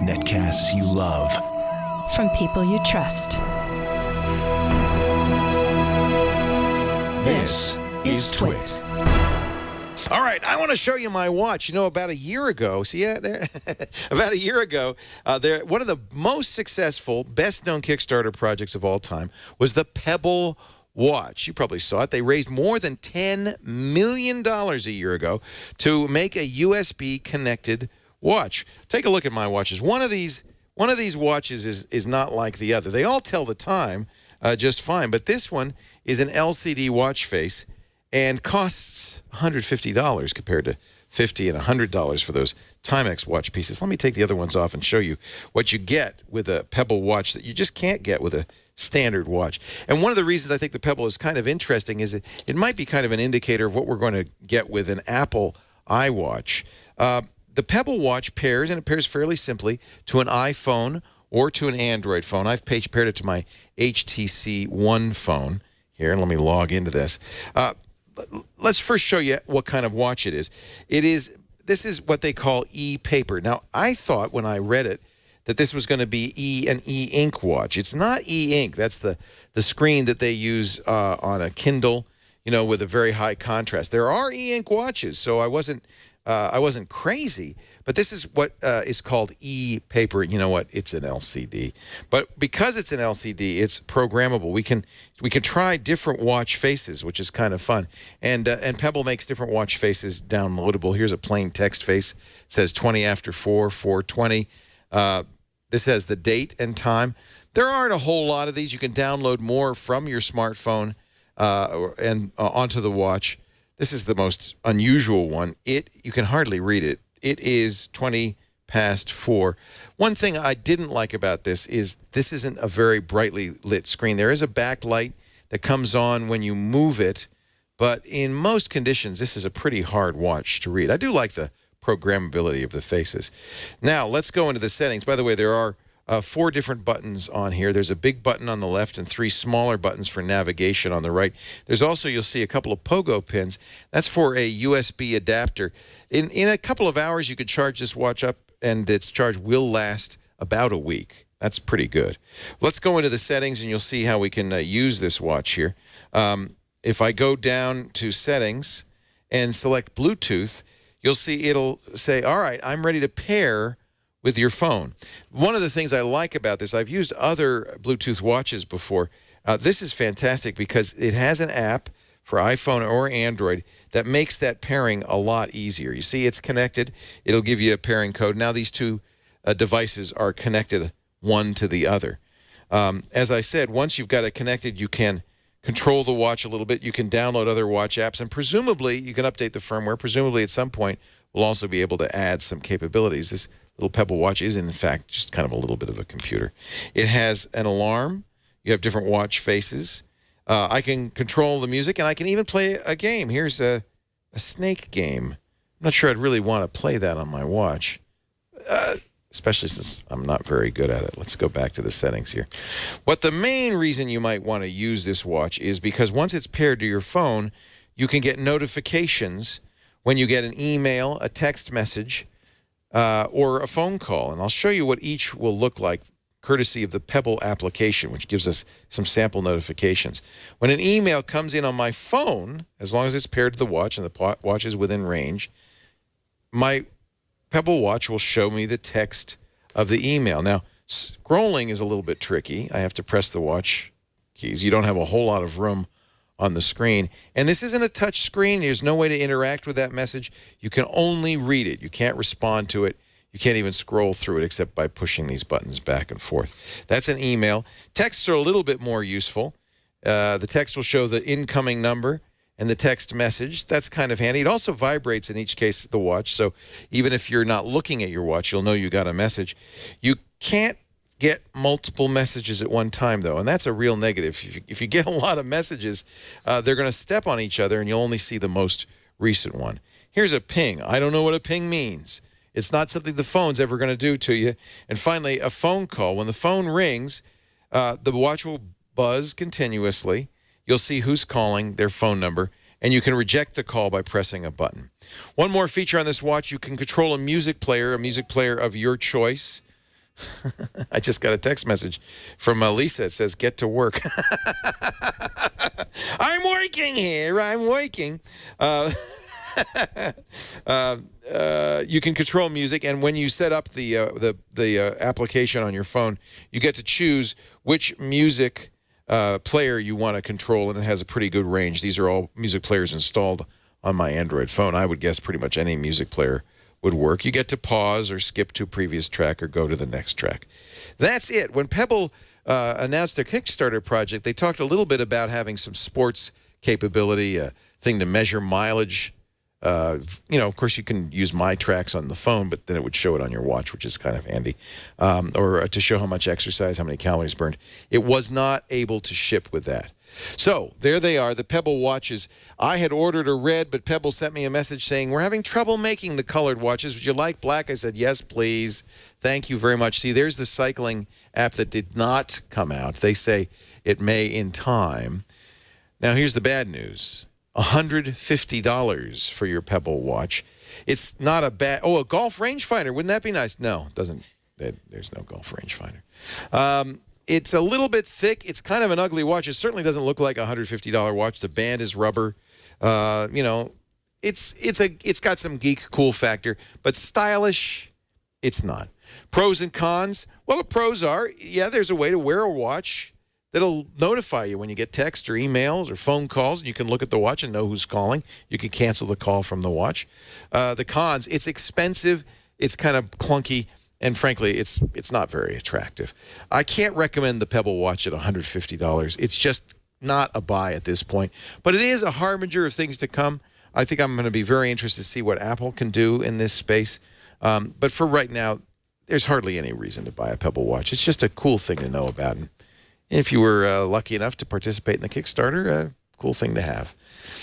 Netcasts you love. From people you trust. This is Twit. All right, I want to show you my watch. You know, about a year ago, see that there? About a year ago, one of the most successful, best-known Kickstarter projects of all time was the Pebble Watch. You probably saw it. They raised more than $10 million a year ago to make a USB-connected watch. Take a look at my watches. One of these watches is not like the other. They all tell the time just fine, but this one is an LCD watch face and costs $150 compared to $50 and $100 for those Timex watch pieces. Let me take the other ones off and show you what you get with a Pebble watch that you just can't get with a standard watch. And one of the reasons I think the Pebble is kind of interesting is it might be kind of an indicator of what we're going to get with an Apple iWatch. The Pebble Watch pairs, and it pairs fairly simply, to an iPhone or to an Android phone. I've paired it to my HTC One phone. Here, let me log into this. Let's first show you what kind of watch it is. This is what they call Epaper. Now, I thought when I read it that this was going to be an e-ink watch. It's not e-ink. That's the screen that they use on a Kindle, you know, with a very high contrast. There are e-ink watches, so I wasn't crazy, but this is what is called Epaper. You know what? It's an LCD. But because it's an LCD, it's programmable. We can try different watch faces, which is kind of fun. And Pebble makes different watch faces downloadable. Here's a plain text face. It says 20 after 4, 4:20. This has the date and time. There aren't a whole lot of these. You can download more from your smartphone and onto the watch. This is the most unusual one. You can hardly read it. It is 20 past 4. One thing I didn't like about this isn't a very brightly lit screen. There is a backlight that comes on when you move it, but in most conditions, this is a pretty hard watch to read. I do like the programmability of the faces. Now, let's go into the settings. By the way, there are 4 different buttons on here. There's a big button on the left and 3 smaller buttons for navigation on the right. There's also, you'll see, a couple of pogo pins. That's for a USB adapter. In a couple of hours, you could charge this watch up, and its charge will last about a week. That's pretty good. Let's go into the settings, and you'll see how we can use this watch here. If I go down to settings and select Bluetooth, you'll see it'll say, all right, I'm ready to pair with your phone. One of the things I like about this, I've used other Bluetooth watches before. This is fantastic because it has an app for iPhone or Android that makes that pairing a lot easier. You see, it's connected. It'll give you a pairing code. Now these two devices are connected one to the other. As I said, once you've got it connected, you can control the watch a little bit. You can download other watch apps, and presumably you can update the firmware. Presumably at some point we'll also be able to add some capabilities. This little Pebble Watch is, in fact, just kind of a little bit of a computer. It has an alarm. You have different watch faces. I can control the music, and I can even play a game. Here's a snake game. I'm not sure I'd really want to play that on my watch, especially since I'm not very good at it. Let's go back to the settings here. What the main reason you might want to use this watch is because once it's paired to your phone, you can get notifications when you get an email, a text message, or a phone call. And I'll show you what each will look like, courtesy of the Pebble application, which gives us some sample notifications. When an email comes in on my phone, as long as it's paired to the watch and the watch is within range, my Pebble Watch will show me the text of the email. Now, scrolling is a little bit tricky. I have to press the watch keys. You don't have a whole lot of room on the screen. And this isn't a touch screen. There's no way to interact with that message. You can only read it. You can't respond to it. You can't even scroll through it except by pushing these buttons back and forth. That's an email. Texts are a little bit more useful. The text will show the incoming number and the text message. That's kind of handy. It also vibrates in each case of the watch, so even if you're not looking at your watch, you'll know you got a message. You can't get multiple messages at one time, though, and that's a real negative. If you get a lot of messages, they're going to step on each other, and you'll only see the most recent one. Here's a ping. I don't know what a ping means. It's not something the phone's ever going to do to you. And finally, a phone call. When the phone rings, the watch will buzz continuously. You'll see who's calling, their phone number, and you can reject the call by pressing a button. One more feature on this watch, you can control a music player of your choice. I just got a text message from Lisa. It says, get to work. I'm working here. I'm working. You can control music, and when you set up the application on your phone, you get to choose which music player you want to control, and it has a pretty good range. These are all music players installed on my Android phone. I would guess pretty much any music player would work. You get to pause or skip to a previous track or go to the next track. That's it. When Pebble announced their Kickstarter project, they talked a little bit about having some sports capability, a thing to measure mileage. Of course, you can use My Tracks on the phone, but then it would show it on your watch, which is kind of handy, or to show how much exercise, how many calories burned. It was not able to ship with that. So there they are, the Pebble watches. I had ordered a red, but Pebble sent me a message saying, we're having trouble making the colored watches. Would you like black? I said, yes, please. Thank you very much. See, there's the cycling app that did not come out. They say it may in time. Now, here's the bad news. $150 for your Pebble watch. It's not a bad... Oh, a golf rangefinder. Wouldn't that be nice? No, it doesn't. There's no golf rangefinder. It's a little bit thick. It's kind of an ugly watch. It certainly doesn't look like a $150 watch. The band is rubber. It's got some geek cool factor, but stylish, it's not. Pros and cons. Well, the pros are, yeah, there's a way to wear a watch that'll notify you when you get texts or emails or phone calls. You can look at the watch and know who's calling. You can cancel the call from the watch. The cons, it's expensive, it's kind of clunky, and frankly, it's not very attractive. I can't recommend the Pebble watch at $150. It's just not a buy at this point. But it is a harbinger of things to come. I think I'm going to be very interested to see what Apple can do in this space. But for right now, there's hardly any reason to buy a Pebble watch. It's just a cool thing to know about. And if you were lucky enough to participate in the Kickstarter, a cool thing to have.